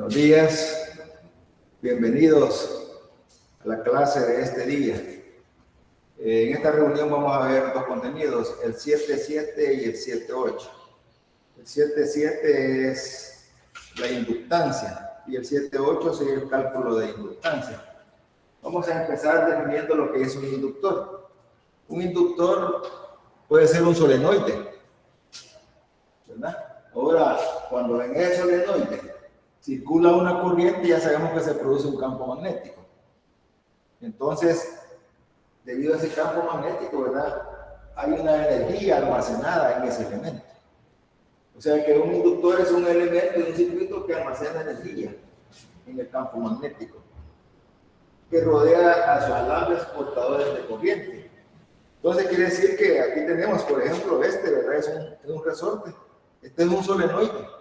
Buenos días, bienvenidos a la clase de este día. En esta reunión vamos a ver dos contenidos, el 7.7 y el 7.8. El 7.7 es la inductancia y el 7.8 sería el cálculo de inductancia. Vamos a empezar definiendo lo que es un inductor. Un inductor puede ser un solenoide, ¿verdad? Ahora, cuando en ese solenoide circula una corriente, ya sabemos que se produce un campo magnético. Entonces, debido a ese campo magnético, ¿verdad?, hay una energía almacenada en ese elemento. O sea que un inductor es un elemento de un circuito que almacena energía en el campo magnético, que rodea a sus alambres portadores de corriente. Entonces quiere decir que aquí tenemos, por ejemplo, ¿verdad?, es un resorte. Este es un solenoide.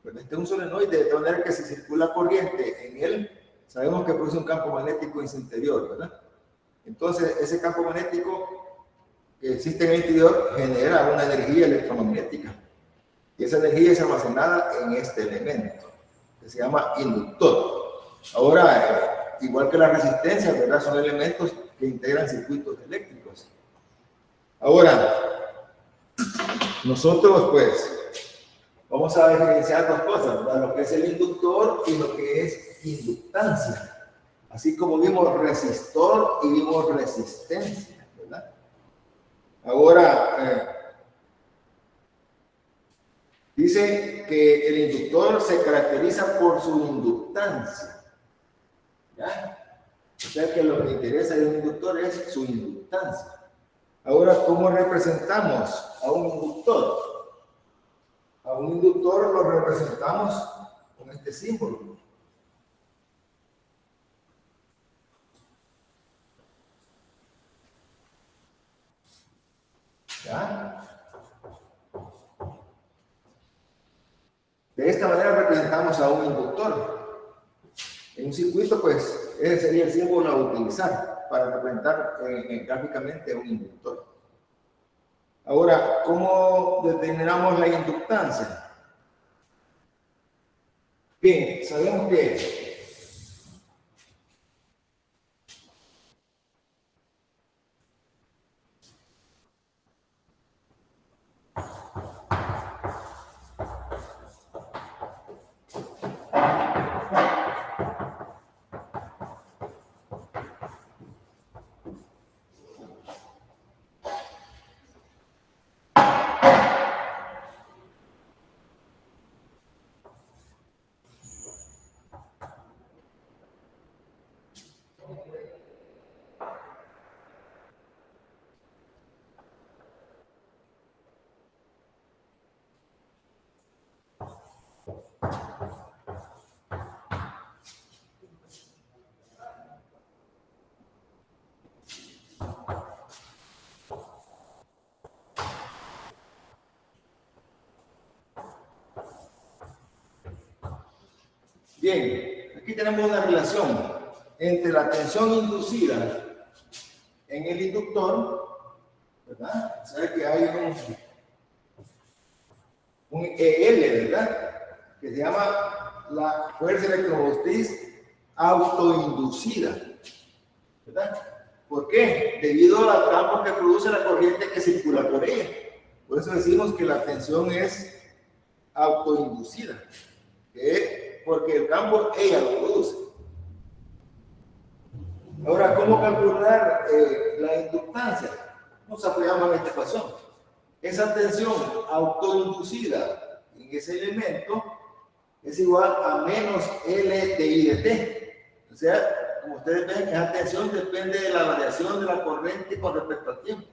Pues este es un solenoide, de tal manera que si circula corriente en él, sabemos que produce un campo magnético en su interior, ¿verdad? Entonces, ese campo magnético que existe en el interior genera una energía electromagnética. Y esa energía es almacenada en este elemento, que se llama inductor. Ahora, igual que la resistencia, ¿verdad?, son elementos que integran circuitos eléctricos. Ahora, nosotros, pues, vamos a diferenciar dos cosas, ¿verdad?, lo que es el inductor y lo que es inductancia. Así como vimos resistor y vimos resistencia, ¿verdad? Ahora, dice que el inductor se caracteriza por su inductancia, ¿ya? O sea que lo que interesa de un inductor es su inductancia. Ahora, ¿cómo representamos a un inductor? A un inductor lo representamos con este símbolo. ¿Ya? De esta manera representamos a un inductor. En un circuito, pues, ese sería el símbolo a utilizar para representar gráficamente un inductor. Ahora, ¿cómo determinamos la inductancia? Bien, sabemos que bien, aquí tenemos una relación entre la tensión inducida en el inductor, ¿verdad? O sea que hay un EL, ¿verdad?, que se llama la fuerza electromotriz autoinducida, ¿verdad? ¿Por qué? Debido al campo que produce la corriente que circula por ella. Por eso decimos que la tensión es autoinducida, porque el campo ella lo produce. Ahora, ¿cómo calcular la inductancia? Nos apoyamos en esta ecuación. Esa tensión autoinducida en ese elemento es igual a menos L de I de T. O sea, como ustedes ven, esa tensión depende de la variación de la corriente con respecto al tiempo,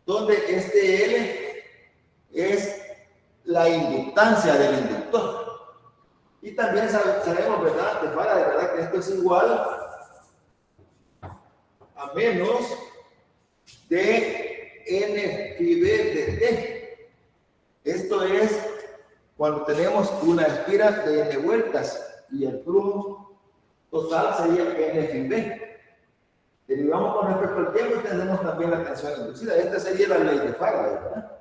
donde este L es la inductancia del inductor. Y también sabemos, ¿verdad?, de verdad, que esto es igual a menos de N phi B de T. Esto es cuando tenemos una espiral de N vueltas y el flujo total sería N phi B. Derivamos con respecto al tiempo y tenemos también la tensión inducida. Esta sería la ley de Faraday, ¿verdad?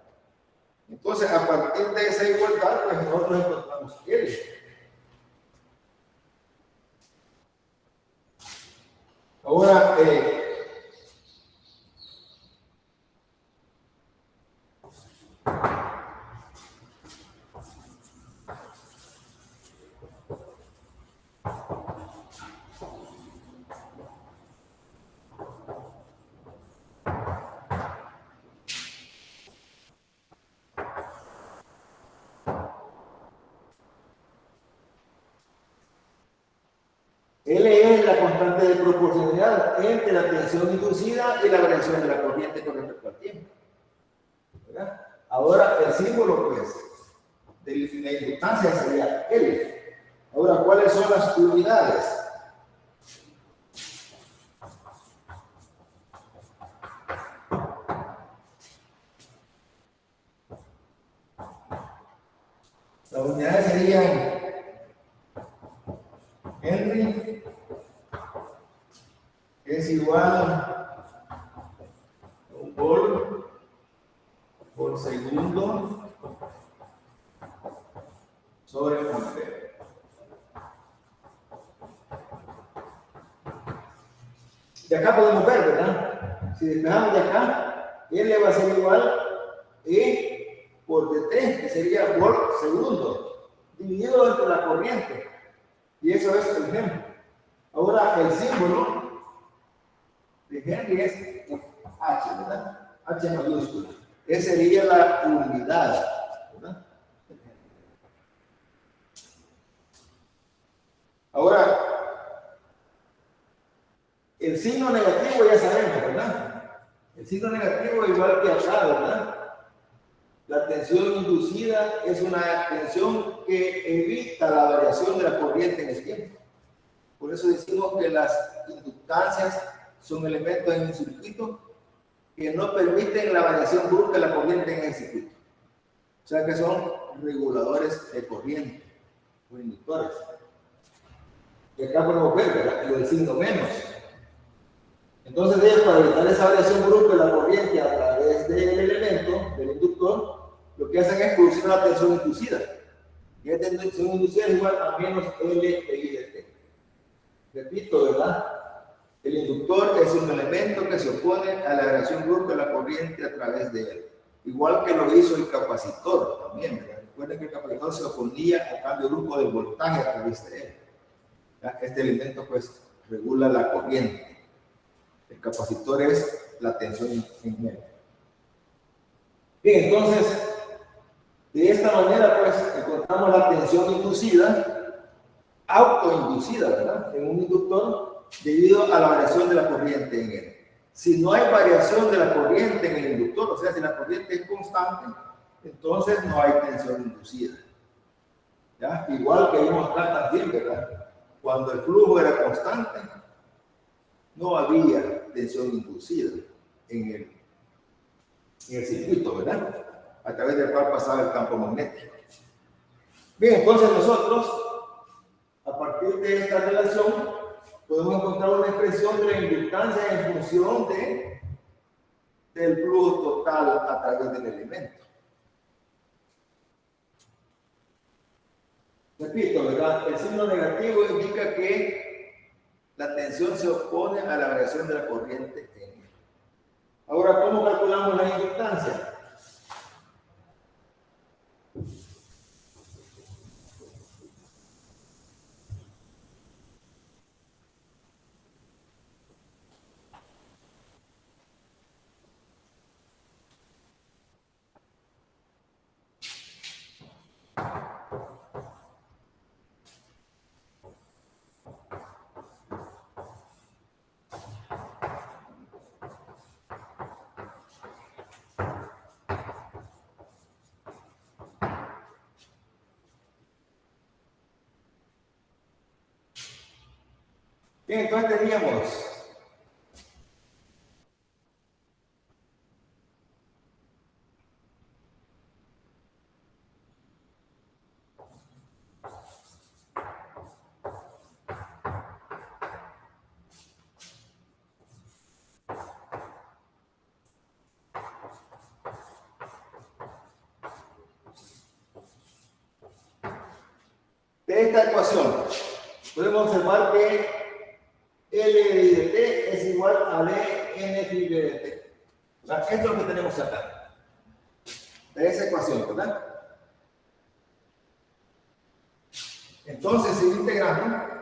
Entonces, a partir de esa igualdad, pues nosotros encontramos L. Ahora, L es la constante de proporcionalidad entre la tensión inducida y la variación de la corriente con respecto al tiempo. ¿Verdad? Ahora, el símbolo, pues, de la inductancia sería L. Ahora, ¿cuáles son las unidades? Las unidades serían Henry es igual a un volt por segundo sobre el ampere. De acá podemos ver, ¿verdad? Si despejamos de acá, L va a ser igual a E por D3, que sería volt segundo, dividido entre la corriente. Y eso es el ejemplo. Ahora, el símbolo de Henry es H, ¿verdad? H mayúscula. Esa sería la unidad, ¿verdad? Ahora, el signo negativo ya sabemos, ¿verdad? El signo negativo igual que acá, ¿verdad? La tensión inducida es una tensión que evita la variación de la corriente en el tiempo. Por eso decimos que las inductancias son elementos en un circuito que no permiten la variación brusca de la corriente en el circuito. O sea que son reguladores de corriente o inductores. Y acá podemos ver, ¿verdad? Lo del signo menos. Entonces, ellos, para evitar esa variación brusca de la corriente a través del elemento, del inductor, lo que hacen es producir una tensión inducida. Y esta tensión inducida es igual a menos L de I de T. Repito, ¿verdad? El inductor es un elemento que se opone a la variación brusca de la corriente a través de él. Igual que lo hizo el capacitor también, ¿verdad? Recuerden que el capacitor se oponía al cambio brusco del voltaje a través de él. Este elemento, pues, regula la corriente. El capacitor es la tensión en él. Bien, entonces, de esta manera, pues, encontramos la tensión inducida, autoinducida, ¿verdad? En un inductor debido a la variación de la corriente en él. Si no hay variación de la corriente en el inductor, o sea, si la corriente es constante, entonces no hay tensión inducida. ¿Ya? Igual que vimos acá también, ¿verdad? Cuando el flujo era constante, no había tensión inducida en el circuito, ¿verdad? A través del cual pasaba el campo magnético. Bien, entonces nosotros, a partir de esta relación, podemos encontrar una expresión de la inductancia en función del flujo total a través del elemento. Repito, ¿verdad? El signo negativo indica que la tensión se opone a la variación de la corriente en él. Ahora, ¿cómo calculamos la inductancia? Bien, entonces teníamos de esta ecuación, podemos observar que L de T es igual a D N phi B de T. O sea, esto es lo que tenemos acá. De esa ecuación, ¿verdad? Entonces, si integramos,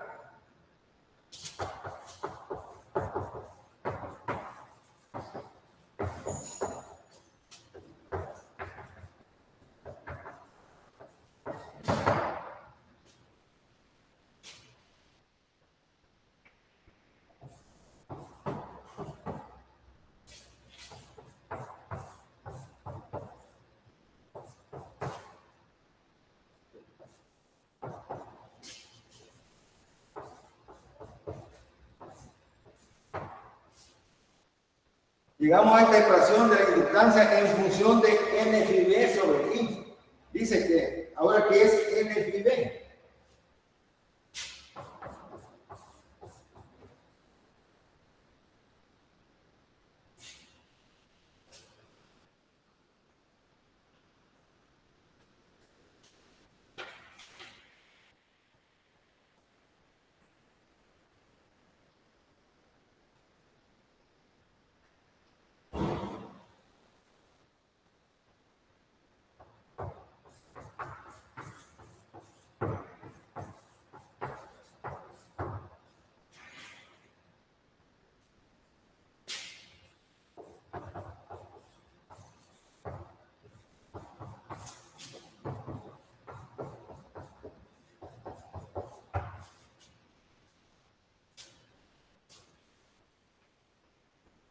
llegamos a esta ecuación de la inductancia en función de N phi B sobre I. Dice que, ahora, ¿qué es N phi B?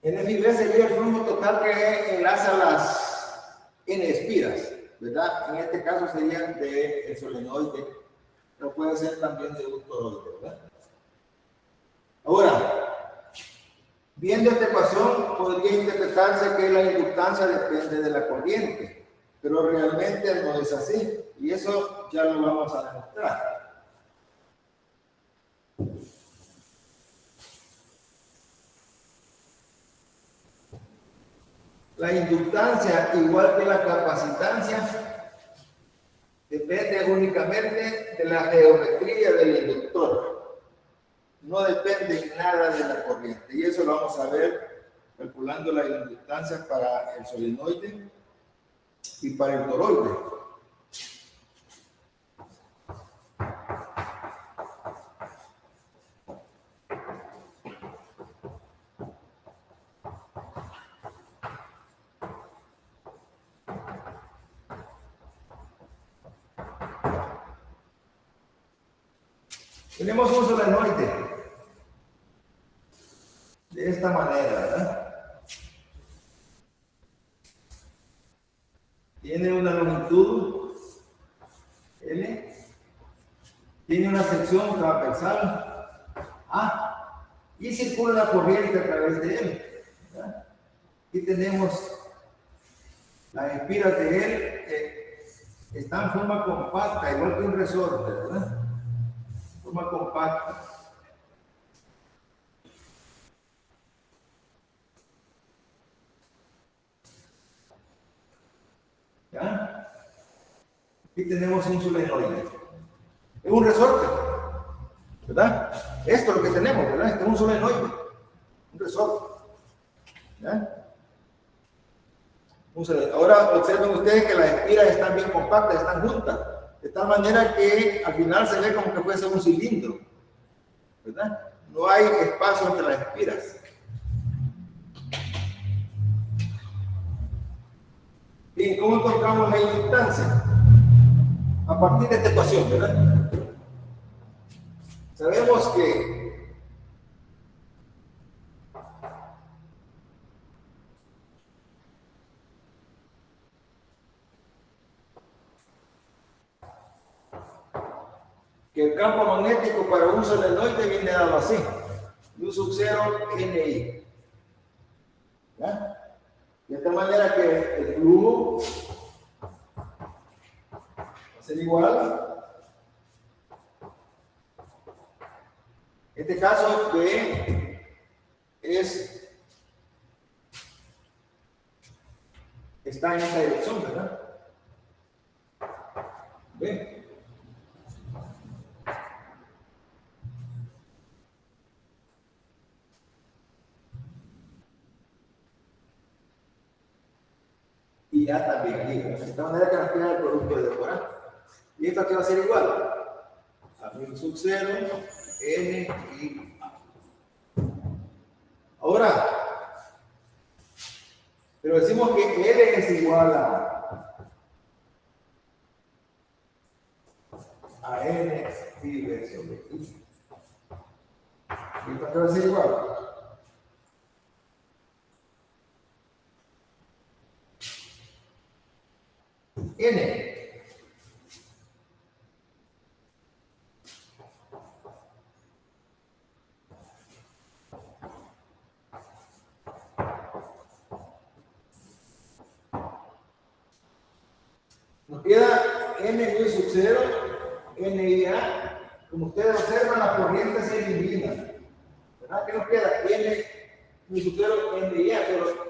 N phi B sería el flujo total que enlaza las N espiras, ¿verdad? En este caso sería del solenoide, pero puede ser también de un toroide, ¿verdad? Ahora, viendo esta ecuación, podría interpretarse que la inductancia depende de la corriente, pero realmente no es así, y eso ya lo vamos a demostrar. La inductancia, igual que la capacitancia, depende únicamente de la geometría del inductor. No depende nada de la corriente. Y eso lo vamos a ver calculando la inductancia para el solenoide y para el toroide. Tenemos un solenoide de esta manera, ¿verdad? Tiene una longitud L, tiene una sección transversal A y circula la corriente a través de él, ¿verdad? Aquí tenemos las espiras de él que están en forma compacta, igual que un resorte, ¿verdad? Forma compacta. ¿Ya? Aquí tenemos un solenoide. Es un resorte, ¿verdad? Esto es lo que tenemos, ¿verdad? Este es un solenoide, un resorte. ¿Ya? Ahora observen ustedes que las espiras están bien compactas, están juntas, de tal manera que al final se ve como que fuese un cilindro, ¿verdad? No hay espacio entre las espiras. Bien, ¿cómo encontramos la inductancia? A partir de esta ecuación, ¿verdad? Sabemos que el campo magnético para un solenoide viene dado así, U sub 0 NI. ¿Ya? De esta manera que el flujo va a ser igual. En este caso, B está en esta dirección, ¿verdad? B. y A también allí. De esta manera que nos queda el producto de decorar. Y esto aquí va a ser igual. A mu sub 0, N y A. Ahora, pero decimos que L es igual a N pi B sobre I. ¿Y esto qué va a ser igual? N. Nos queda N mu sub 0, N y A. Como ustedes observan, la corriente se elimina. ¿Verdad? ¿Qué nos queda? N mu sub 0, N y A. Pero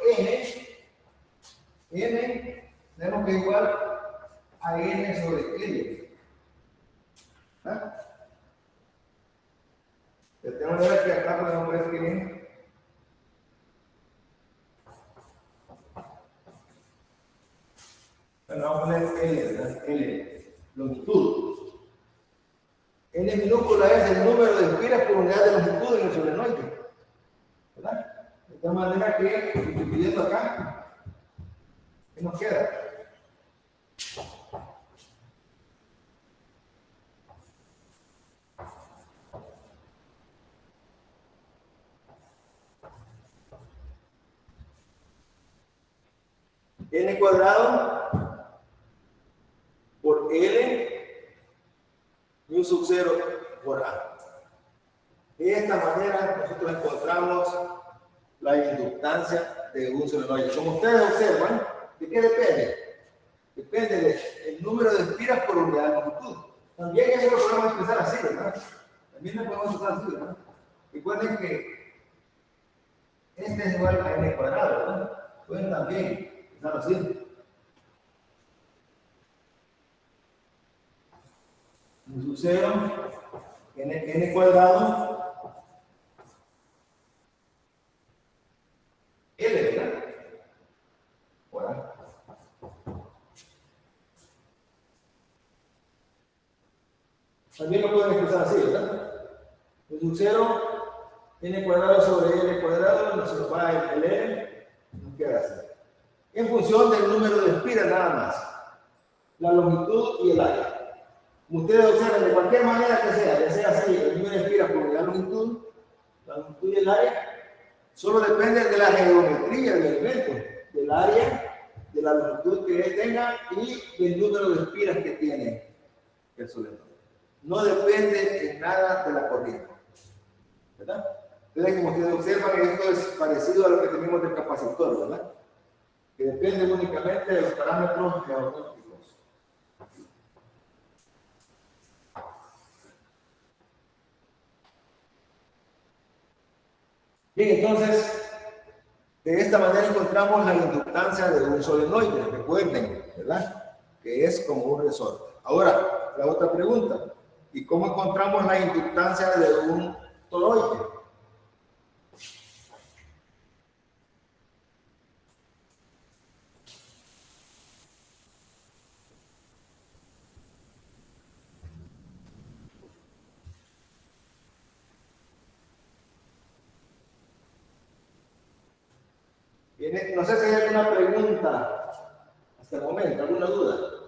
N, tenemos que igual a N sobre L. ¿Ah? De tal manera que acá podemos ver que bueno, vamos a poner L, ¿verdad? L, longitud. N minúscula es el número de espiras por unidad de longitud en el solenoide. ¿Verdad? De tal manera que, dividiendo acá, ¿qué nos queda? N cuadrado por L mu sub 0 por A. De esta manera nosotros encontramos la inductancia de un solenoide. Como ustedes observan, ¿de qué depende? Depende del número de espiras por unidad de longitud. También eso lo podemos expresar así, ¿verdad? También lo podemos expresar así, ¿verdad? Recuerden que este es igual a n cuadrado, ¿verdad? Pueden también expresarlo así. Mu sub 0, n cuadrado, L, ¿verdad? Bueno. También lo pueden expresar así, ¿verdad? Mu sub 0, n cuadrado sobre L cuadrado, nos va el L, nos queda así. En función del número de espiras nada más, la longitud y el área. Como ustedes observan, de cualquier manera que sea, ya sea así, el número de espiras por la longitud y el área, solo depende de la geometría del elemento, del área, de la longitud que tenga y del número de espiras que tiene el solenoide. No depende en nada de la corriente. ¿Verdad? Entonces, como ustedes observan, esto es parecido a lo que tenemos del capacitor, ¿verdad? Que depende únicamente de los parámetros geométricos. Bien, entonces, de esta manera encontramos la inductancia de un solenoide, recuerden, ¿verdad? Que es como un resorte. Ahora, la otra pregunta, ¿y cómo encontramos la inductancia de un toroide? No sé si hay alguna pregunta hasta el momento, alguna duda.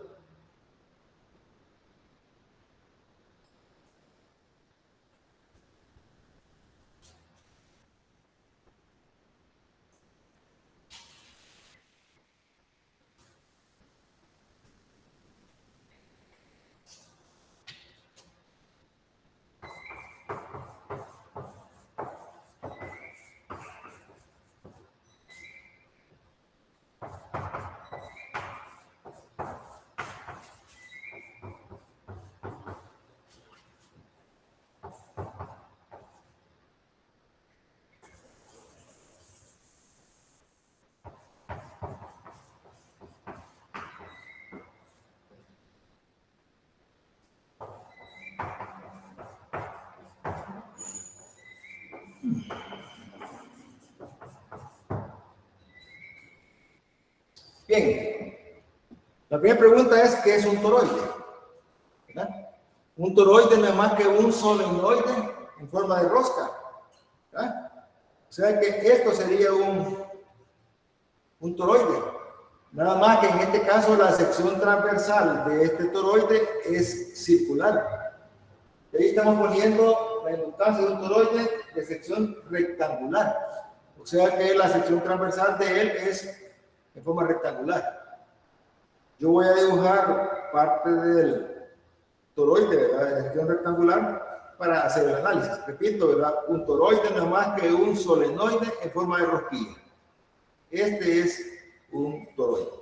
Bien, La primera pregunta es, ¿qué es un toroide? ¿Verdad? Un toroide no es más que un solenoide en forma de rosca. ¿Verdad? O sea que esto sería un toroide. Nada más que en este caso la sección transversal de este toroide es circular. Y ahí estamos poniendo la importancia de un toroide de sección rectangular. O sea que la sección transversal de él es en forma rectangular. Yo voy a dibujar parte del toroide, ¿verdad? De sección rectangular para hacer el análisis. Repito, ¿verdad? Un toroide no es más que un solenoide en forma de rosquilla. Este es un toroide.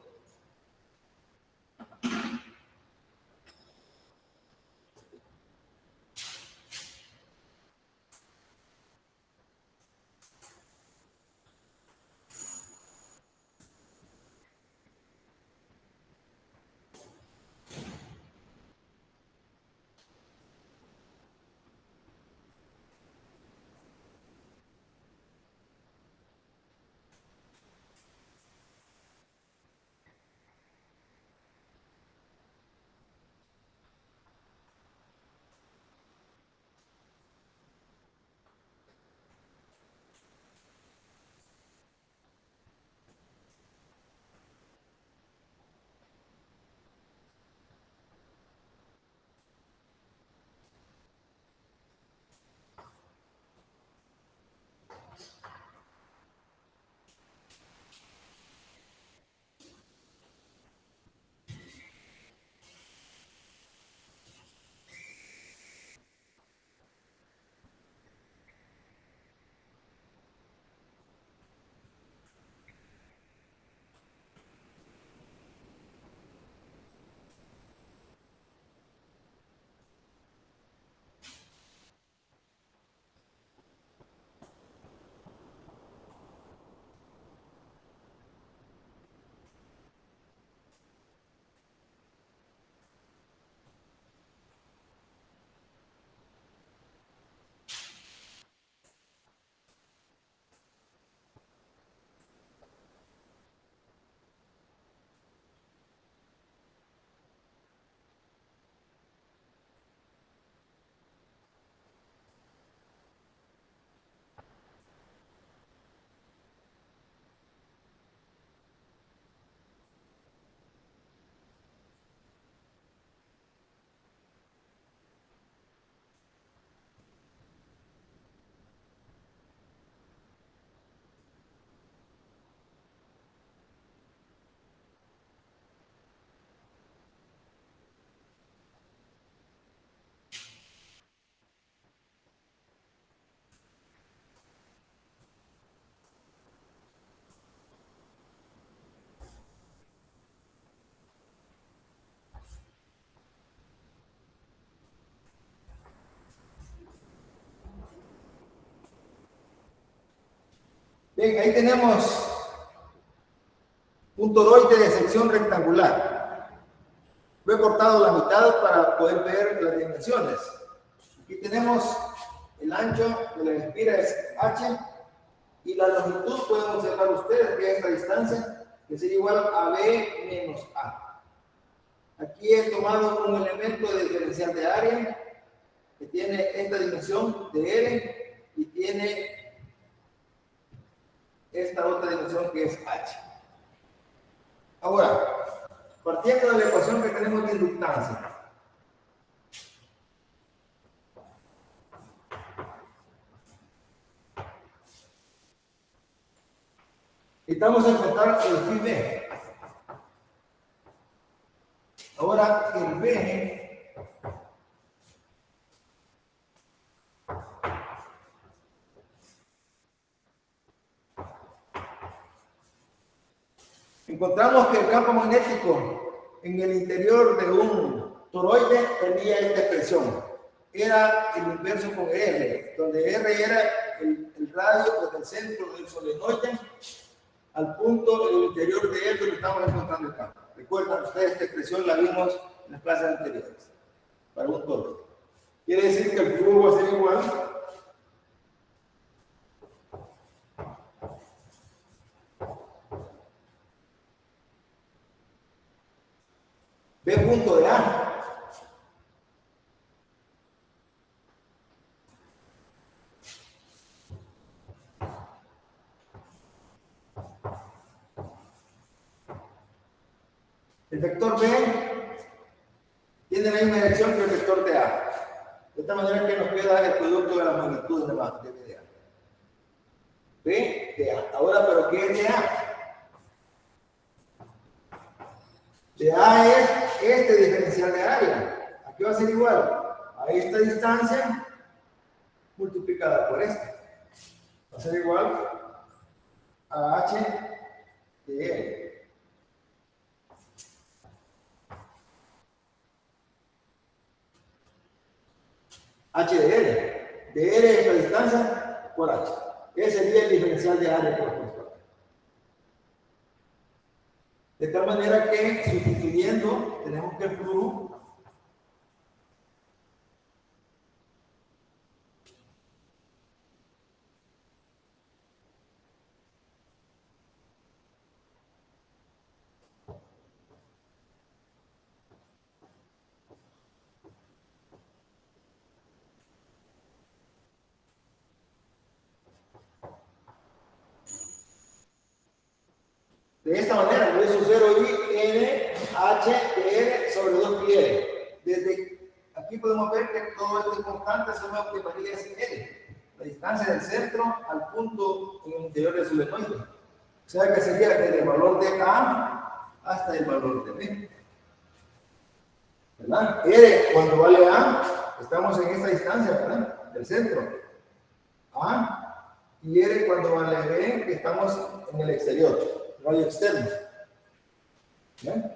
Bien, ahí tenemos un toroide de sección rectangular. Lo he cortado la mitad para poder ver las dimensiones. Aquí tenemos el ancho de la espira es h y la longitud pueden observar ustedes que esta distancia que sería igual a b menos a. Aquí he tomado un elemento de diferencial de área que tiene esta dimensión de L y tiene esta otra dimensión que es h. Ahora, partiendo de la ecuación que tenemos de inductancia, necesitamos encontrar el phi b. Ahora, el b encontramos que el campo magnético en el interior de un toroide tenía esta expresión. Era el inverso con R, donde R era el radio desde el centro del solenoide al punto en el interior de él donde estamos encontrando el campo. Recuerdan ustedes, esta expresión la vimos en las clases anteriores para un toroide. Quiere decir que el flujo va a ser igual El vector B tiene la misma dirección que el vector de A. De esta manera que nos queda el producto de las magnitudes de B de A. B de A. Ahora, ¿pero qué es de A? De A es este diferencial de área. Aquí va a ser igual a esta distancia multiplicada por esta. Va a ser igual a H de L. H de L. De L es esta distancia por H. Ese sería el diferencial de área por supuesto. De tal manera que sustituyendo tenemos que el flujo de esta manera, por eso 0i n h de r sobre 2pi. Desde aquí podemos ver que todo esto es constante, solo que varía es l, la distancia del centro al punto en el interior del solenoide. O sea que sería desde el valor de A hasta el valor de B. ¿Verdad? R cuando vale A, estamos en esta distancia, ¿verdad? Del centro. A y R cuando vale B, que estamos en el exterior, radio externo. ¿Bien?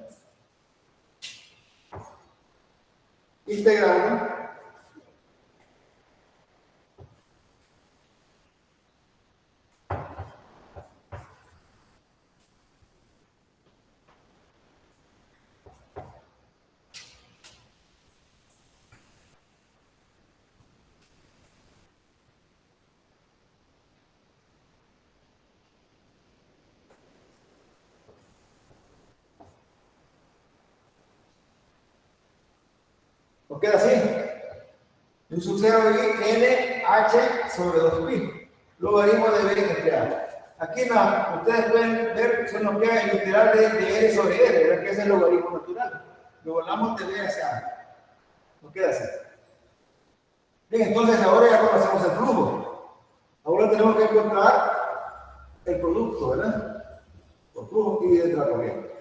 Integrando. ¿Nos queda así? Un sucede n h sobre 2pi. Logaritmo de b entre a. Aquí no, ustedes pueden ver que nos queda el integral de r sobre r, ¿verdad? Que es el logaritmo natural. Lo volamos de b hacia a. Nos queda así. Bien, entonces ahora ya conocemos el flujo. Ahora tenemos que encontrar el producto, ¿verdad? El flujo y de la corriente.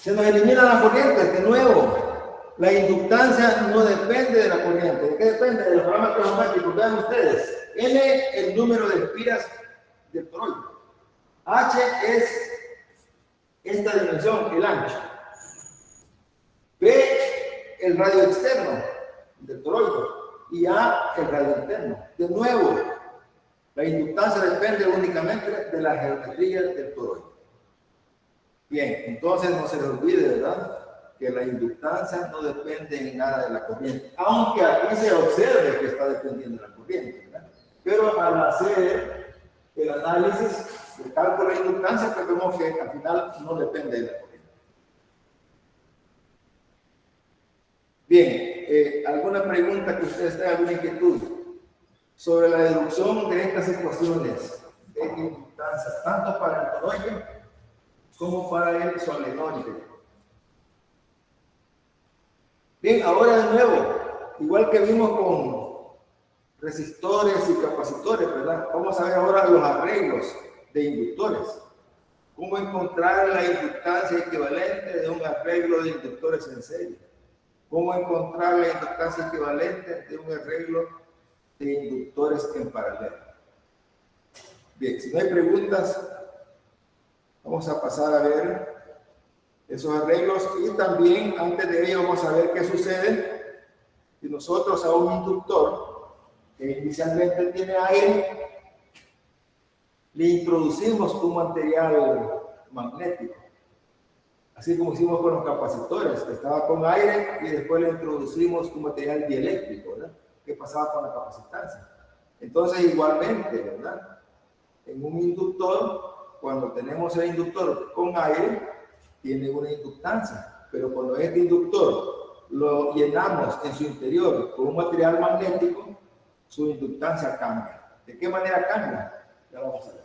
Se nos elimina la corriente, de nuevo. La inductancia no depende de la corriente. ¿De qué depende? De los parámetros geométricos. Vean ustedes. N, el número de espiras del toroide. H es esta dimensión, el ancho. B, el radio externo del toroide. Y A, el radio interno. De nuevo, la inductancia depende únicamente de la geometría del toroide. Bien, entonces no se les olvide, ¿verdad? Que la inductancia no depende en nada de la corriente, aunque aquí se observe que está dependiendo de la corriente, ¿verdad? Pero al hacer el análisis, el cálculo de inductancia, pues vemos que al final no depende de la corriente. Bien, ¿alguna pregunta que ustedes tengan, alguna inquietud sobre la deducción de estas ecuaciones de inductancia, tanto para el toroide como para el solenoide? Bien, ahora de nuevo, igual que vimos con resistores y capacitores, ¿verdad? Vamos a ver ahora los arreglos de inductores. ¿Cómo encontrar la inductancia equivalente de un arreglo de inductores en serie? ¿Cómo encontrar la inductancia equivalente de un arreglo de inductores en paralelo? Bien, si no hay preguntas, vamos a pasar a ver esos arreglos y también antes de ello vamos a ver qué sucede si nosotros a un inductor que inicialmente tiene aire le introducimos un material magnético, así como hicimos con los capacitores, que estaba con aire y después le introducimos un material dieléctrico, ¿verdad? ¿Qué pasaba con la capacitancia? Entonces igualmente, ¿verdad? En un inductor, cuando tenemos el inductor con aire, tiene una inductancia, pero cuando este inductor lo llenamos en su interior con un material magnético, su inductancia cambia. ¿De qué manera cambia? Ya vamos a ver.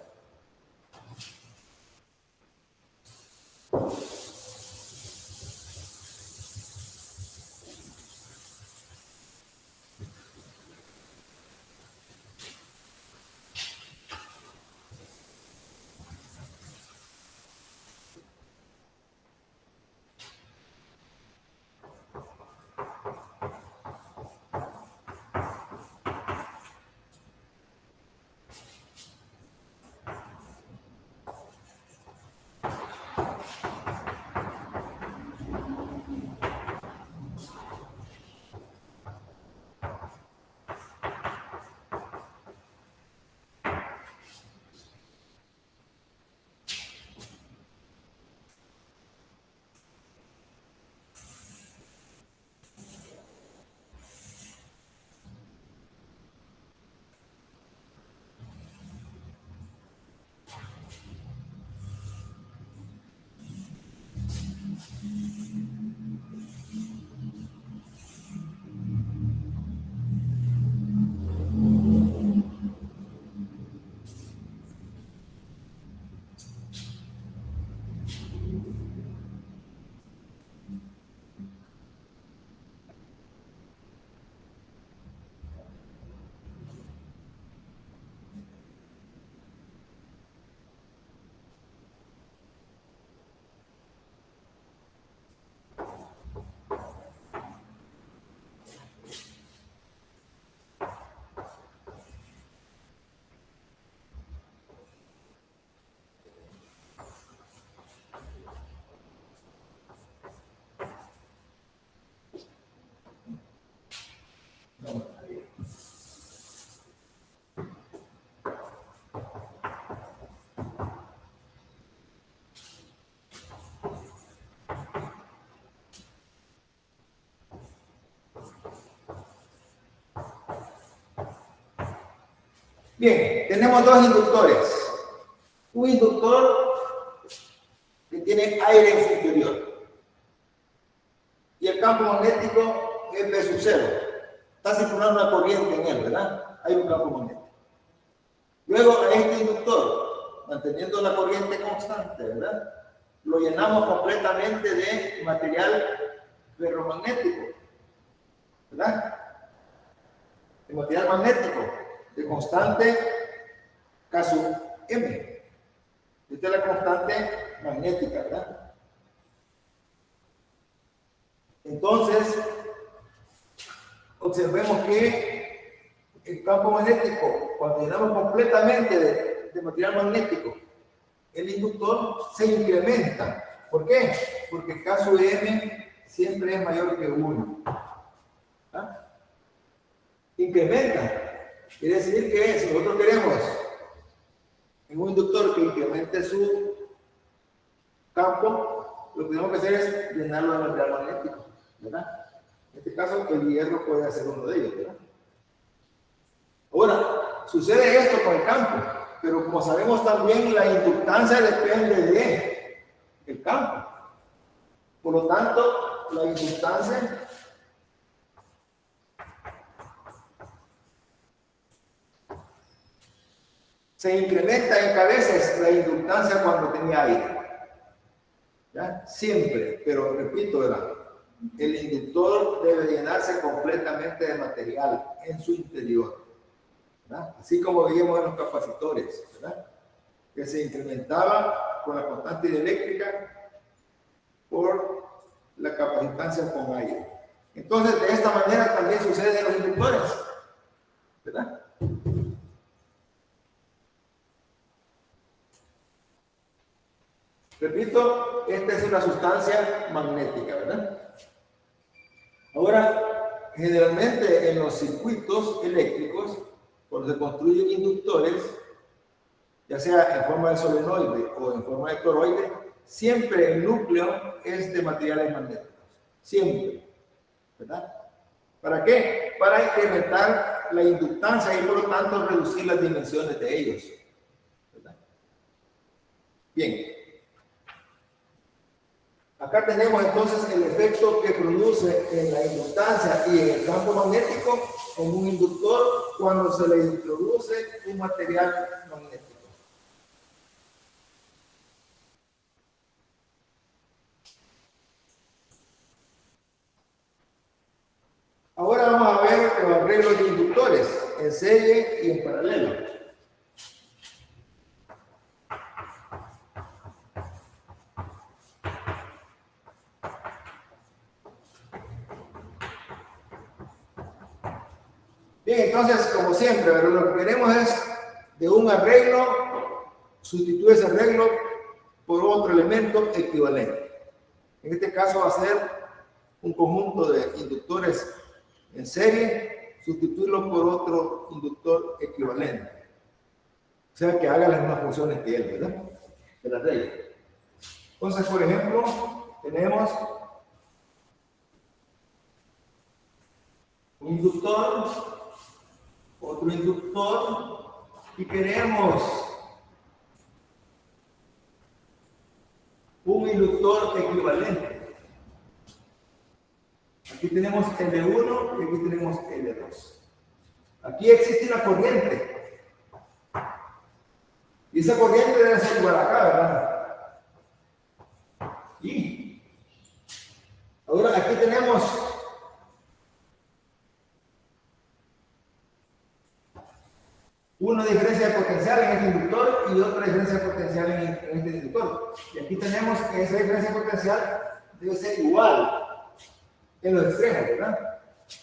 Bien, tenemos dos inductores. Un inductor que tiene aire en su interior y el campo magnético es B sub 0. Está circulando una corriente en él, ¿verdad? Hay un campo magnético. Luego a este inductor, manteniendo la corriente constante, ¿verdad? Lo llenamos completamente de material ferromagnético, ¿verdad? De material magnético de constante K sub M. Esta es la constante magnética, ¿verdad? Entonces, observemos que el campo magnético, cuando llenamos completamente de material magnético, el inductor se incrementa. ¿Por qué? Porque K sub M siempre es mayor que 1. ¿Ah? Incrementa. Quiere decir que si nosotros queremos en un inductor que incremente su campo, lo que tenemos que hacer es llenarlo de material magnético, ¿verdad? En este caso, el hierro puede ser uno de ellos, ¿verdad? Ahora, sucede esto con el campo, pero como sabemos también, la inductancia depende del campo. Por lo tanto, la inductancia se incrementa en cabezas la inductancia cuando tenía aire. ¿Ya? Siempre, pero repito, ¿verdad? el inductor debe llenarse completamente de material en su interior, ¿verdad? Así como veíamos en los capacitores, ¿verdad? Que se incrementaba con la constante dieléctrica por la capacitancia con aire. Entonces, de esta manera también sucede en los inductores, ¿verdad? Repito, esta es una sustancia magnética, ¿verdad? Ahora, generalmente en los circuitos eléctricos, cuando se construyen inductores, ya sea en forma de solenoide o en forma de toroide, siempre el núcleo es de materiales magnéticos. Siempre, ¿verdad? ¿Para qué? Para incrementar la inductancia y por lo tanto reducir las dimensiones de ellos, ¿verdad? Bien. Acá tenemos entonces el efecto que produce en la inductancia y en el campo magnético en un inductor cuando se le introduce un material magnético. Ahora vamos a ver los arreglos de inductores en serie y en paralelo. Bien, entonces, como siempre, pero lo que queremos es de un arreglo, sustituir ese arreglo por otro elemento equivalente. En este caso va a ser un conjunto de inductores en serie, sustituirlo por otro inductor equivalente. O sea, que haga las mismas funciones que él, ¿verdad? De la regla. Entonces, por ejemplo, tenemos un inductor, otro inductor, y queremos un inductor equivalente. Aquí tenemos L1 y aquí tenemos L2. Aquí existe una corriente. Y esa corriente debe ser igual acá, ¿verdad? Y ahora aquí tenemos una diferencia de potencial en este inductor y otra diferencia de potencial en este inductor. Y aquí tenemos que esa diferencia de potencial debe ser igual en los extremos, ¿verdad?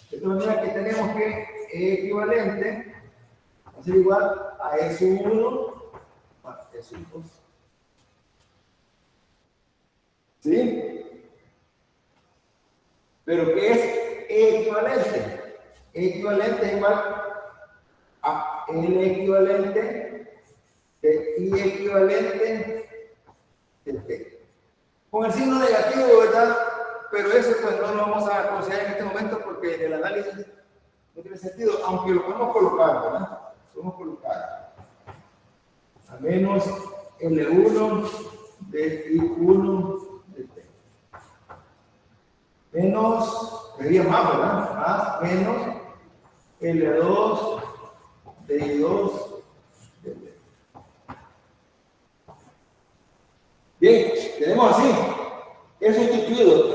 De esta manera que tenemos que E equivalente va a ser igual a S1 más S2. ¿Sí? ¿Pero qué es E equivalente? E equivalente es igual a L equivalente de I equivalente de T. Con el signo negativo, ¿verdad? Pero eso pues no lo vamos a considerar en este momento porque en el análisis no tiene sentido, aunque lo podemos colocar, ¿verdad? Lo podemos colocar. A menos L1 de I1 de T. Menos, sería más, ¿verdad? Más, menos L2 de I2 de T. Bien, tenemos así. Es sustituido,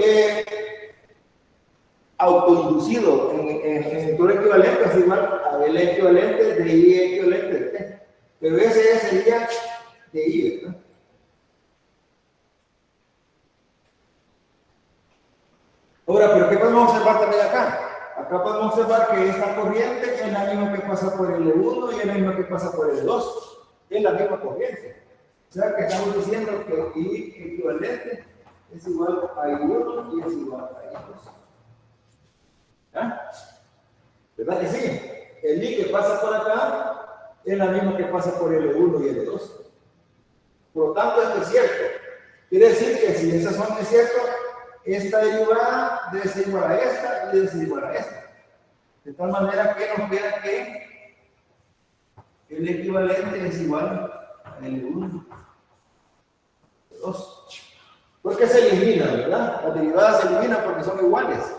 autoinducido en el inductor equivalente es igual a L equivalente de I equivalente de T. Pero ese sería de I, ¿verdad? Ahora, ¿pero qué podemos observar también acá? Acá podemos observar que esta corriente es la misma que pasa por L1 y es la misma que pasa por L2. Es la misma corriente. O sea que estamos diciendo que I equivalente es igual a I1 y es igual a I2. ¿Ah? ¿Verdad que sí? El I que pasa por acá es la misma que pasa por L1 y L2. Por lo tanto, esto es cierto. Quiere decir que si esa suma es cierto, esta derivada debe ser igual a esta y debe ser igual a esta. De tal manera que nos queda que el equivalente es igual a L1, L2. Porque se eliminan, ¿verdad? Las derivadas se eliminan porque son iguales.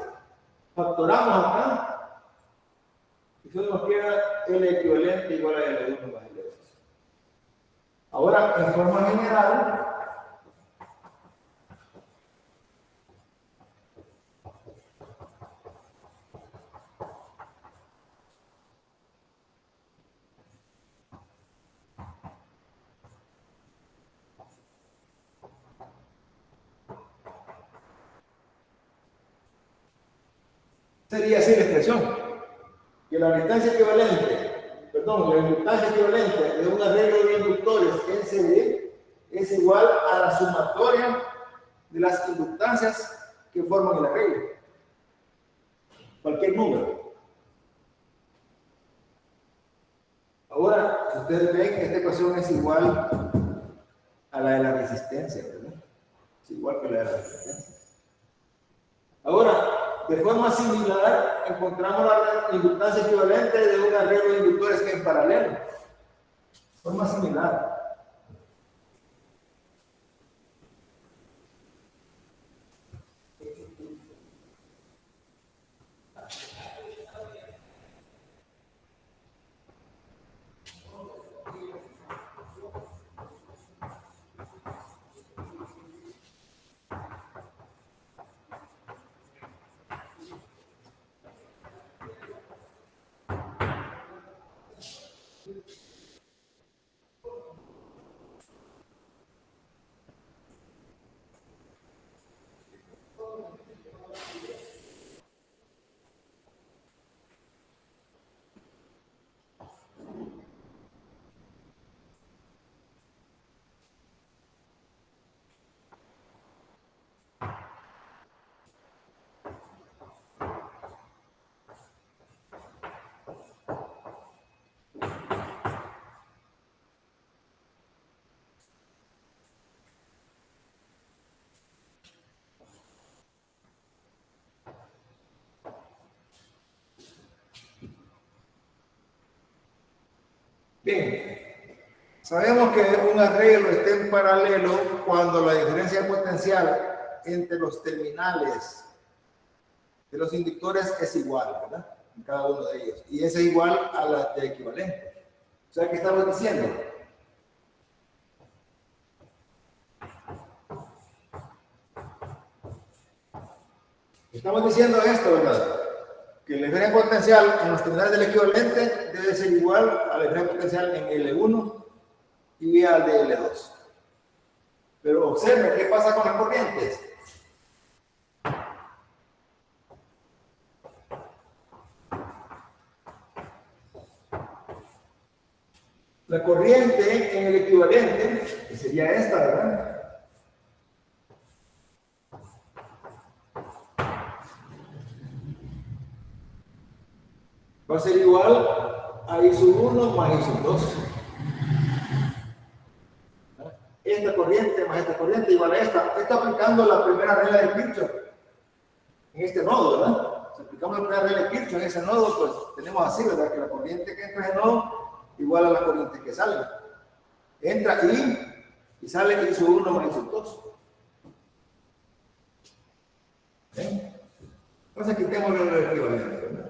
Factoramos acá y solo nos queda L equivalente igual a L1 más L2. Ahora, en forma general, Sería así la expresión, que la distancia equivalente, perdón, la distancia equivalente de un arreglo de inductores en serie es igual a la sumatoria de las inductancias que forman el arreglo. Cualquier número. Ahora, si ustedes ven, esta ecuación es igual a la de la resistencia, ¿verdad? Es igual que la de la resistencia. Ahora, de forma similar, encontramos la inductancia equivalente de un arreglo de inductores que en paralelo. De forma similar. Bien, sabemos que un arreglo está en paralelo cuando la diferencia potencial entre los terminales de los inductores es igual, ¿verdad? En cada uno de ellos. Y esa es igual a la de equivalente. O sea, ¿qué estamos diciendo? Estamos diciendo esto, ¿verdad? Que la diferencia potencial en los terminales del equivalente debe ser igual a la diferencia potencial en L1 y al de L2. Pero observen qué pasa con las corrientes. La corriente en el equivalente, que sería esta, ¿verdad? Va a ser igual a I sub 1 más I sub 2. Esta corriente más esta corriente igual a esta. Está aplicando la primera regla de Kirchhoff en este nodo, ¿verdad? Si aplicamos la primera regla de Kirchhoff en ese nodo, pues tenemos así, ¿verdad? Que la corriente que entra en el nodo igual a la corriente que sale. Entra I y sale I sub 1 más I sub 2. ¿Ven? Entonces quitemos el equivalente, ¿verdad?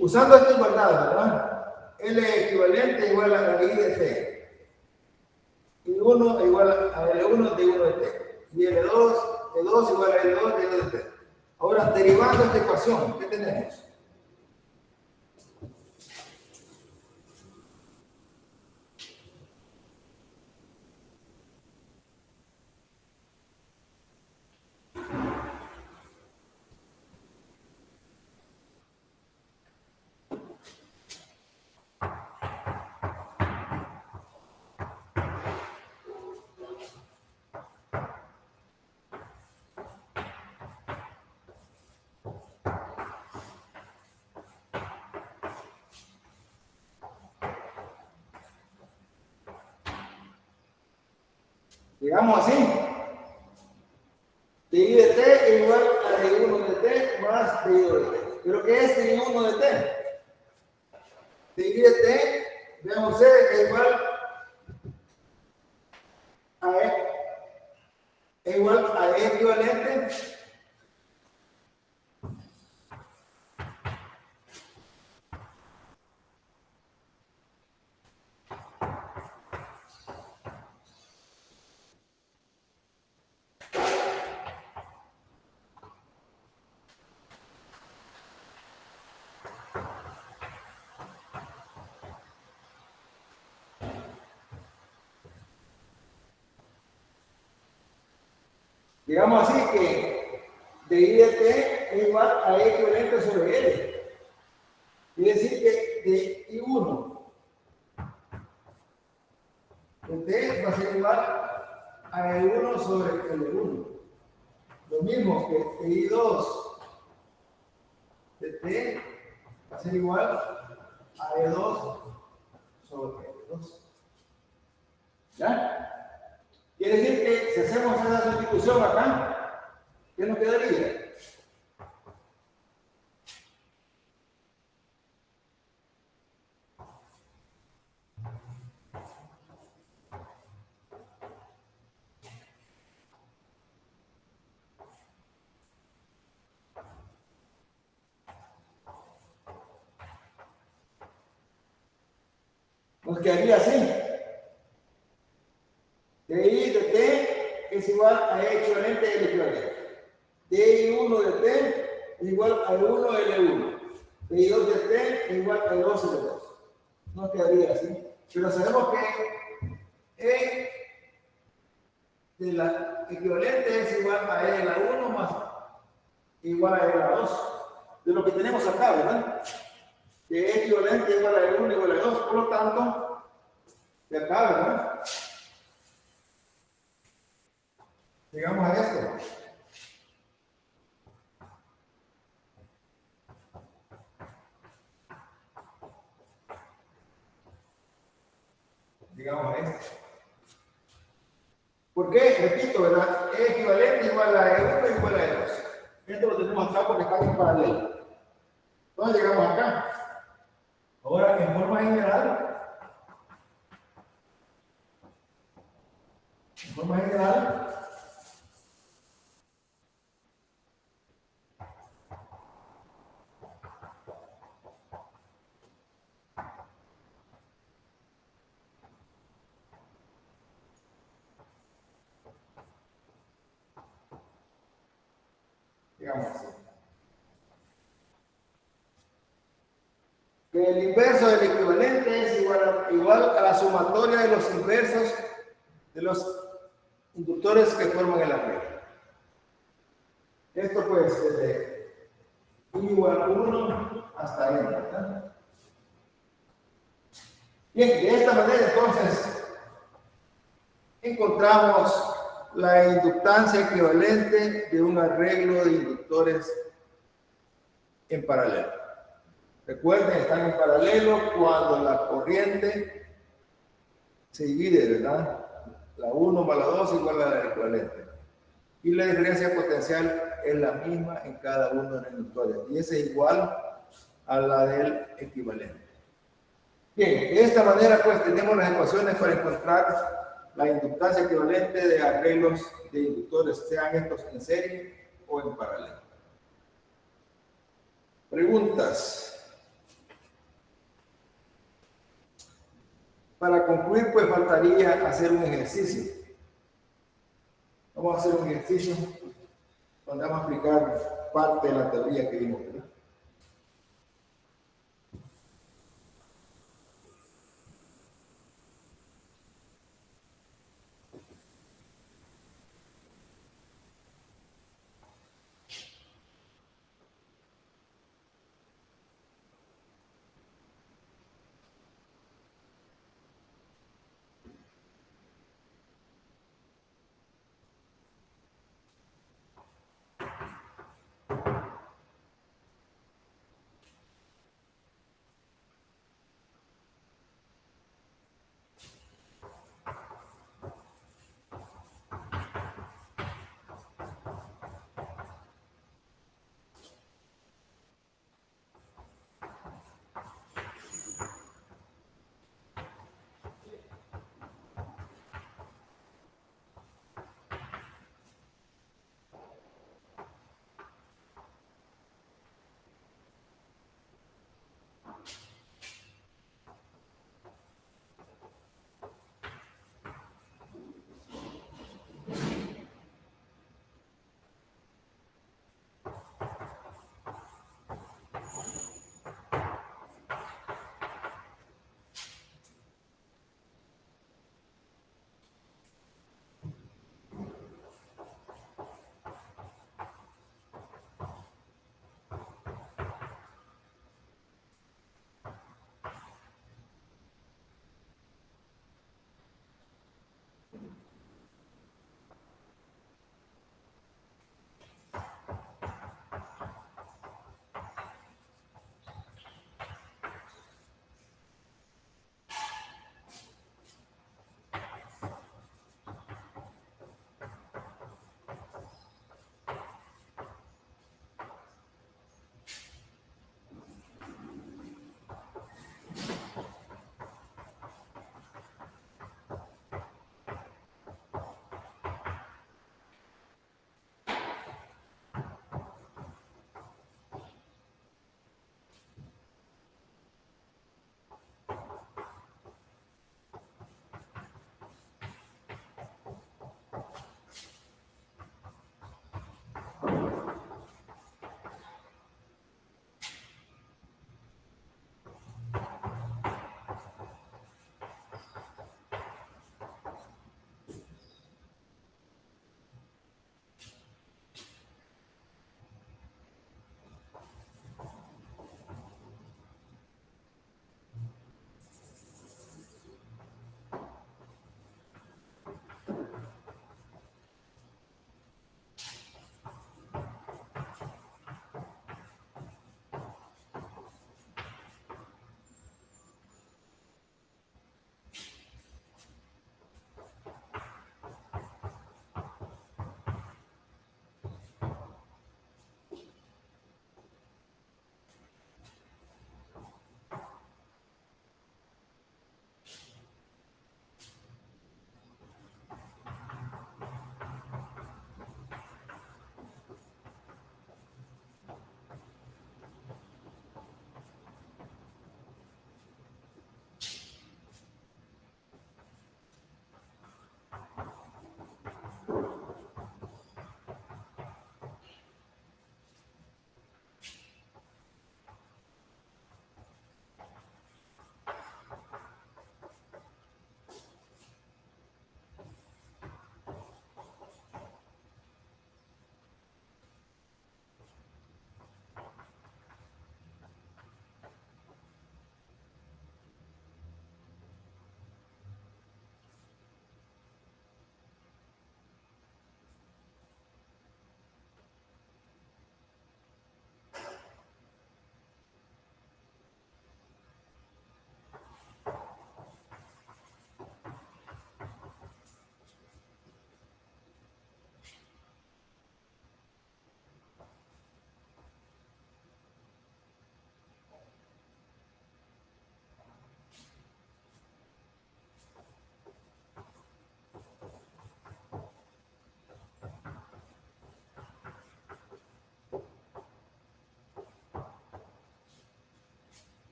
Usando esta igualdad, ¿verdad? L equivalente igual a I de T. Y 1 igual a L1 de 1 de T. Y L2 igual a L2 de 2 de T. Ahora, derivando esta ecuación, ¿qué tenemos? Digamos así, de I de t igual a de 1 de t más de I de t. ¿Pero qué es de 1 de t? De I de t, veamos, es igual a E equivalente digamos así que de I de t es igual a E equivalente sobre L. Quiere decir que de I1 de t va a ser igual a E1 sobre L1. Lo mismo que de I2 de t va a ser igual a E2 sobre L2. ¿Ya? Quiere decir que si hacemos esa sustitución acá, ¿qué nos quedaría? Nos quedaría así. DI de T es igual a E equivalente a L equivalente. DI1 de T es igual a 1 L1. DI2 de T es igual a 2 L2. Nos quedaría así. Pero sabemos que E de la equivalente es igual a E de la 1 más igual a E de la 2. De lo que tenemos acá, ¿verdad? Que E equivalente es igual a E1 igual a 2. Por lo tanto, de acá, ¿verdad? Llegamos a esto. Digamos a esto. ¿Por qué? Repito, ¿verdad? E equivalente igual a E1 igual a E2. Esto lo tenemos acá porque está en paralelo. Entonces llegamos acá. Ahora, en forma general, digamos así. Que el inverso del equivalente es igual a la sumatoria de los inversos de los inductores que forman el arreglo. Esto pues desde I igual a 1 hasta N, ¿verdad? Bien, de esta manera entonces encontramos la inductancia equivalente de un arreglo de inductores en paralelo. Recuerden, están en paralelo cuando la corriente se divide, ¿verdad? La 1 más la 2 igual a la equivalente. Y la diferencia potencial es la misma en cada uno de los inductores. Y esa es igual a la del equivalente. Bien, de esta manera pues tenemos las ecuaciones para encontrar la inductancia equivalente de arreglos de inductores, sean estos en serie o en paralelo. Preguntas. Para concluir, pues faltaría hacer un ejercicio. Vamos a hacer un ejercicio donde vamos a explicar parte de la teoría que vimos, ¿verdad?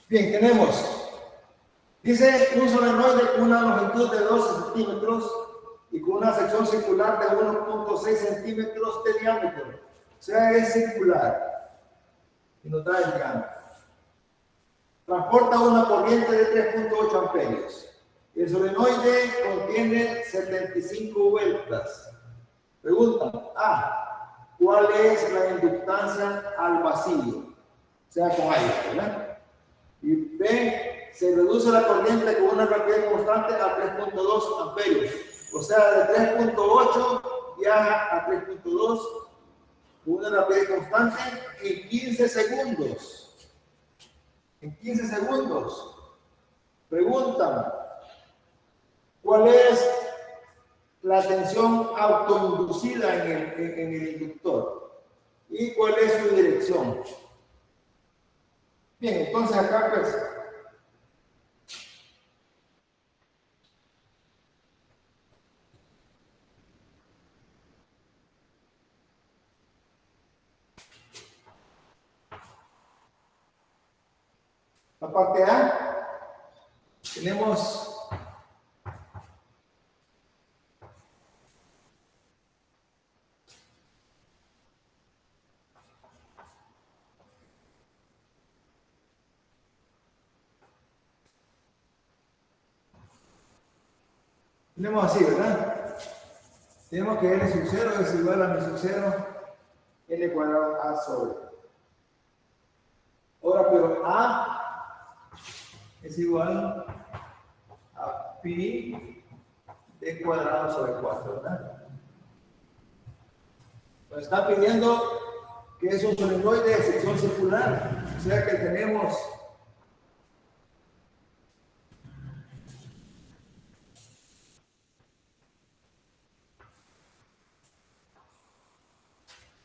Bien, tenemos, dice un solenoide con una longitud de 12 centímetros y con una sección circular de 1.6 centímetros de diámetro. O sea, es circular y nos da el diámetro. Transporta una corriente de 3.8 amperios. El solenoide contiene 75 vueltas. Pregunta A. ¿Cuál es la inductancia al vacío? O sea, con aire, ¿verdad? Y B. Se reduce la corriente con una rapidez constante a 3.2 amperios. O sea, de 3.8 viaja a 3.2 con una rapidez constante en 15 segundos. En 15 segundos. Preguntan, ¿cuál es la tensión autoinducida en el inductor? ¿Y cuál es su dirección? Bien, entonces acá pues la parte A tenemos así, ¿verdad? Tenemos que L sub 0 es igual a mi sub 0 L cuadrado A sobre. Ahora, pero A es igual a pi d cuadrado sobre 4, ¿verdad? Nos está pidiendo que es un solenoide de sección circular, o sea que tenemos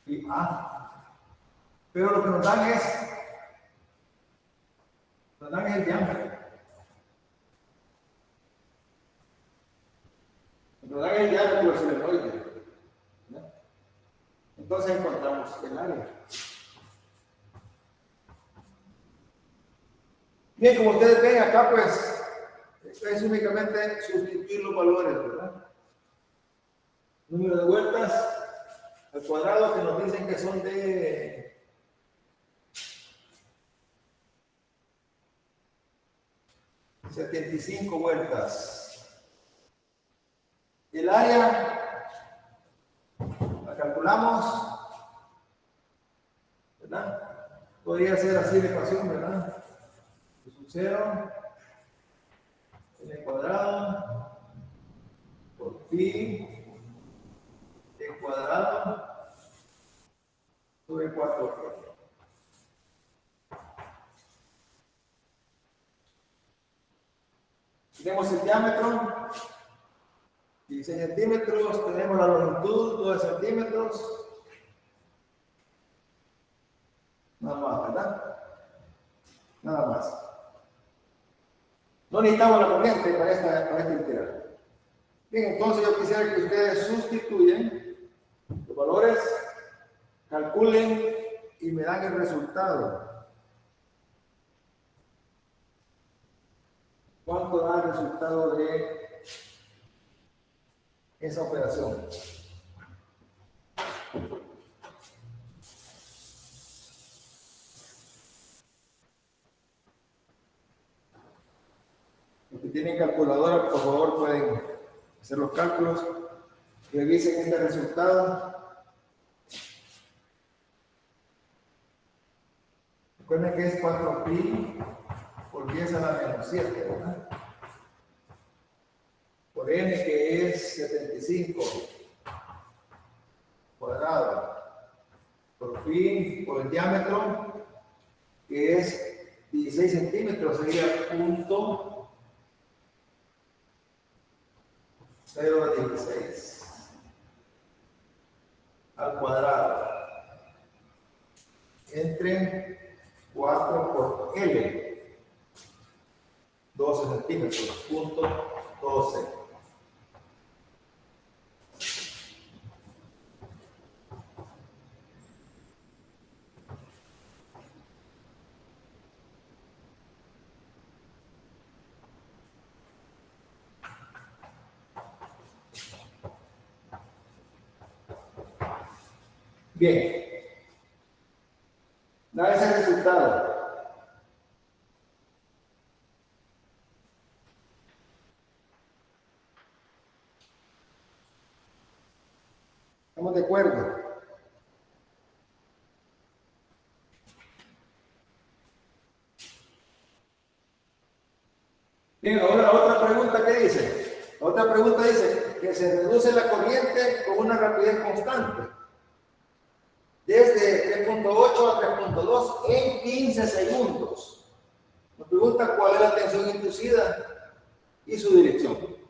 y A, pero lo que nos dan es el diámetro. Nos dan el diámetro del solenoide, ¿no? Entonces encontramos el área. Bien, como ustedes ven acá, pues es únicamente sustituir los valores, ¿verdad? Número de vueltas al cuadrado que nos dicen que son de 75 vueltas. El área la calculamos, ¿verdad? Podría ser así la ecuación, ¿verdad? Es un 0 n cuadrado por pi d cuadrado sobre 4. Tenemos el diámetro, 16 centímetros, tenemos la longitud, 12 centímetros. Nada más, ¿verdad? Nada más. No necesitamos la corriente para esta integral. Bien, entonces yo quisiera que ustedes sustituyan los valores, calculen y me dan el resultado. ¿Cuánto da el resultado de esa operación? Los que tienen calculadora, por favor, pueden hacer los cálculos. Revisen este resultado. Recuerden que es 4pi por 10 a la menos 7, ¿verdad? Por n, que es 75 cuadrado, por pi, por el diámetro, que es 16 centímetros, sería punto 0,16 al cuadrado entre 4 por L, 12 centímetros, punto 12. Bien. Da ese resultado. ¿Estamos de acuerdo? Bien, ahora otra pregunta que dice. Otra pregunta dice que se reduce la corriente con una rapidez constante. Desde 3.8 a 3.2 en 15 segundos. Nos pregunta cuál es la tensión inducida y su dirección.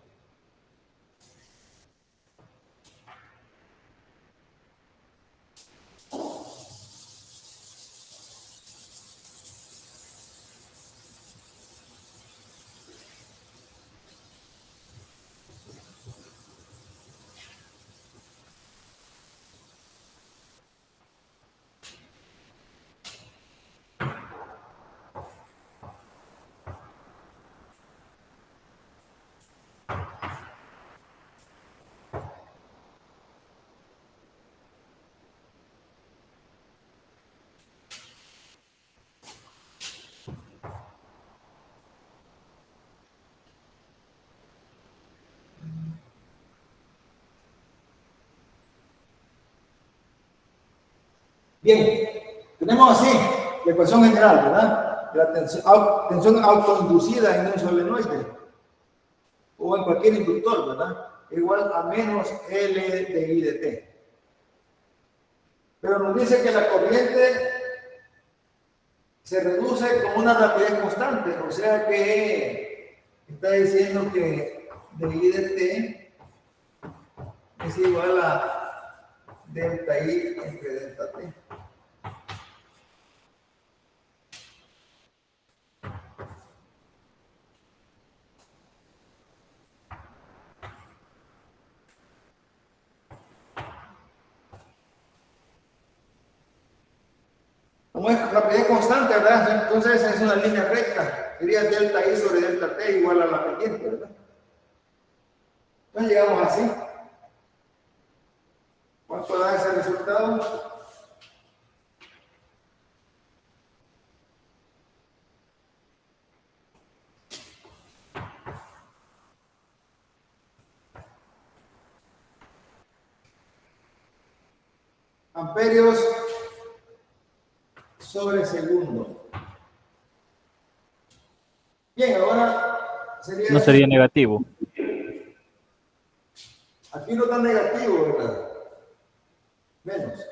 Bien, tenemos así la ecuación general, ¿verdad? La tensión autoinducida en un solenoide o en cualquier inductor, ¿verdad? Igual a menos L de I de T. Pero nos dice que la corriente se reduce con una rapidez constante, o sea que está diciendo que de I de T es igual a delta I entre delta T. Como es rapidez constante, ¿verdad? Entonces es una línea recta. Sería delta I sobre delta T igual a la pendiente, ¿verdad? Entonces llegamos así. ¿Cuánto da ese resultado? Amperios sobre segundo. Bien, ahora sería... No sería negativo. Aquí no está negativo, ¿verdad? Menos.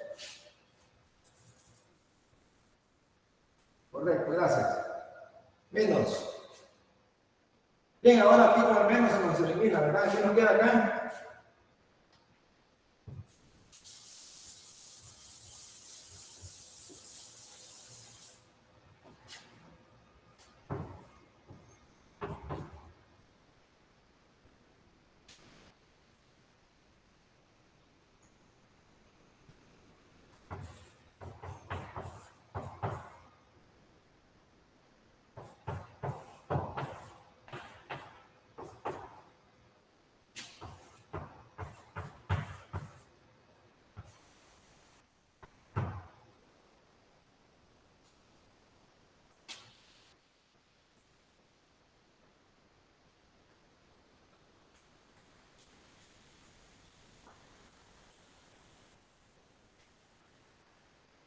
Correcto, gracias. Menos. Bien, ahora aquí con el menos se nos elimina, ¿verdad? ¿Qué nos queda acá?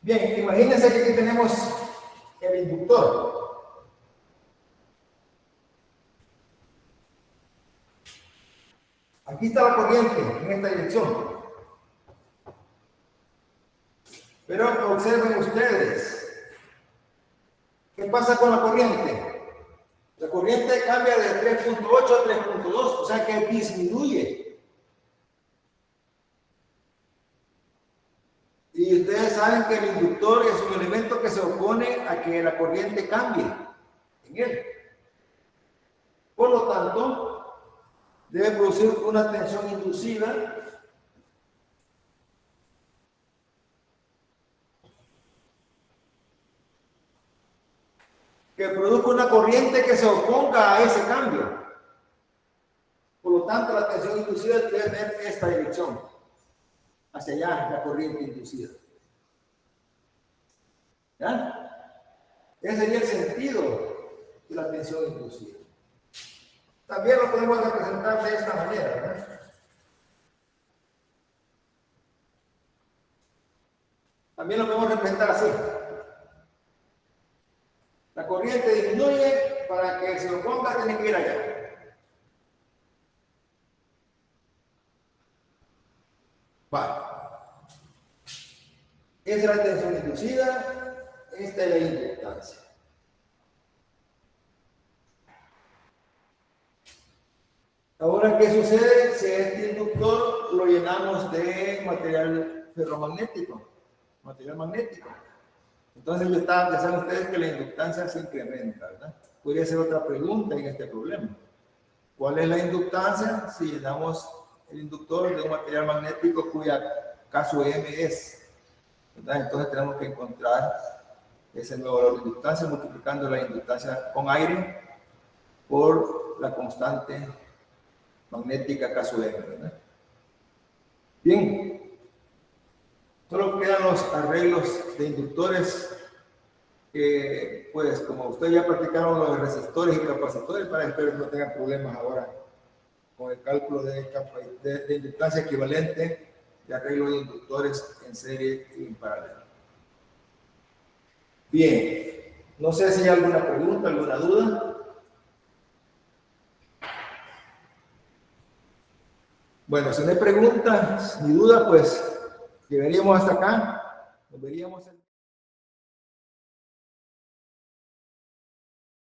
Bien, imagínense que aquí tenemos el inductor. Aquí está la corriente en esta dirección. Pero observen ustedes, ¿qué pasa con la corriente? La corriente cambia de 3.8 a 3.2, o sea que disminuye. Y ustedes saben que el inductor es un elemento que se opone a que la corriente cambie en él. Por lo tanto, debe producir una tensión inducida que produzca una corriente que se oponga a ese cambio. Por lo tanto, la tensión inducida debe tener esta dirección. Hacia allá, la corriente inducida. ¿Ya? Ese sería el sentido de la tensión inducida. También lo podemos representar de esta manera, ¿verdad? También lo podemos representar así. La corriente disminuye, para que se oponga tiene que ir allá. Vale. Esa es la tensión inducida, esta es la inductancia. Ahora, ¿qué sucede si este inductor lo llenamos de material ferromagnético? Material magnético. Entonces ya saben ustedes que la inductancia se incrementa, ¿verdad? Podría ser otra pregunta en este problema. ¿Cuál es la inductancia si llenamos el inductor de un material magnético cuya caso M es? ¿Verdad? Entonces tenemos que encontrar ese nuevo valor de inductancia multiplicando la inductancia con aire por la constante magnética caso M, ¿verdad? Bien, solo quedan los arreglos de inductores que, pues, como ustedes ya practicaron los resistores y capacitores, para que espero que no tengan problemas ahora con el cálculo de inductancia equivalente de arreglo de inductores en serie y en paralelo. Bien, no sé si hay alguna pregunta, alguna duda. Bueno, si no hay preguntas ni dudas, pues llegaríamos hasta acá. Nos veríamos en